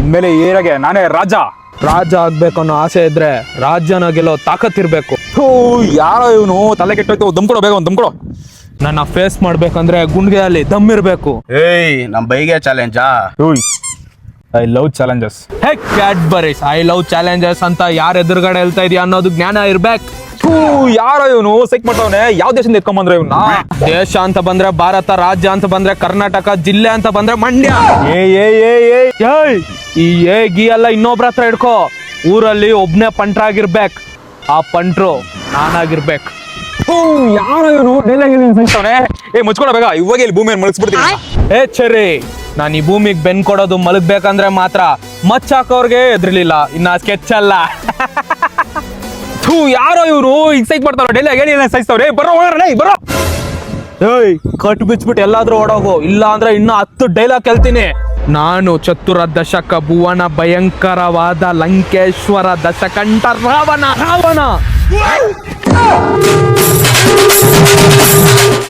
ಇನ್ಮೇಲೆ ಏರಾಗೆ ನಾನೇ ರಾಜ ಆಗ್ಬೇಕು ಅನ್ನೋ ಆಸೆ ಇದ್ರೆ ರಾಜ್ಯನ ಗೆಲ್ಲೋ ತಾಕತ್ತಿರ್ಬೇಕು. ಯಾರೋ ಇವನು ತಲೆ ಕೆಟ್ಟೋಯ್ತು. ದಮ್ಕೊಡೋ, ಬೇಗ ಒಂದು ದಮ್ಕೊಡೋ. ನನ್ನ ಫೇಸ್ ಮಾಡ್ಬೇಕಂದ್ರೆ ಗುಂಡ್ಗೆ ಅಲ್ಲಿ ದಮ್ ಇರ್ಬೇಕು. ಏಯ್ ನಮ್ ಬೈಗೆ ಚಾಲೆಂಜಾ? I love challenges. Hey Cadburys, I love challenges ಅಂತ ಯಾರ ಎದುರುಗಡೆ ಹೇಳ್ತಾ ಇದೀಯ ಅನ್ನೋದು ಜ್ಞಾನ ಇರ್ಬೇಕು. ಯಾರೋ ಇವನು ಸೈಕ್ ಮಾಡ್ತಾವನೆ. ಯಾವ ದೇಶದಿಂದ ಎತ್ಕೊಂಡ್ಬಂದ್ರೆ ಇವನ್ನ? ದೇಶ ಅಂತ ಬಂದ್ರೆ ಭಾರತ, ರಾಜ್ಯ ಅಂತ ಬಂದ್ರೆ ಕರ್ನಾಟಕ, ಜಿಲ್ಲೆ ಅಂತ ಬಂದ್ರೆ ಮಂಡ್ಯ. ಈ ಗೀ ಎಲ್ಲ ಇನ್ನೊಬ್ರ ಹತ್ರ ಇಡ್ಕೋ. ಊರಲ್ಲಿ ಒಬ್ನೇ ಪಂಟ್ರಾಗಿರ್ಬೇಕು. ಆ ಪಂಟ್ರು ನಾನಾಗಿರ್ಬೇಕು. ಯಾರೋ ಇವನು ಮುಚ್ಕೊಳ ಬೇಗ. ಇವಾಗ ಇಲ್ಲಿ ಭೂಮಿಯನ್ನು ಮಲಗಿಸ್ಬಿಡ್ತೀನಿ. ಚರಿ, ನಾನು ಈ ಭೂಮಿಗೆ ಬೆನ್ ಕೊಡೋದು ಮಲಗ್ಬೇಕಂದ್ರೆ ಮಾತ್ರ. ಮಚ್ ಹಾಕೋರ್ಗೆ ಎದ್ರಲಿಲ್ಲ, ಇನ್ನ ಸ್ಕೆಚ್ ಅಲ್ಲ. ಯಾರೋ ಇವ್ರು ಎಕ್ಸೈಟ್ ಮಾಡ್ತಾರ. ಡೈಲಾಗ್ ಹೇಳಿ ಸಹಿಸ್ತವ್ರೆ. ಬರೋ ಬರೋ. ಏಯ್ ಕಟ್ ಬಿಚ್ಬಿಟ್ಟು ಎಲ್ಲಾದ್ರೂ ಓಡೋಗು, ಇಲ್ಲ ಅಂದ್ರೆ ಇನ್ನ 10 ಡೈಲಾಗ್ ಕೇಳ್ತೀನಿ. ನಾನು ಚತುರ ದಶಕ ಭುವನ ಭಯಂಕರವಾದ ಲಂಕೇಶ್ವರ ದಶಕಂಠ ರಾವಣ.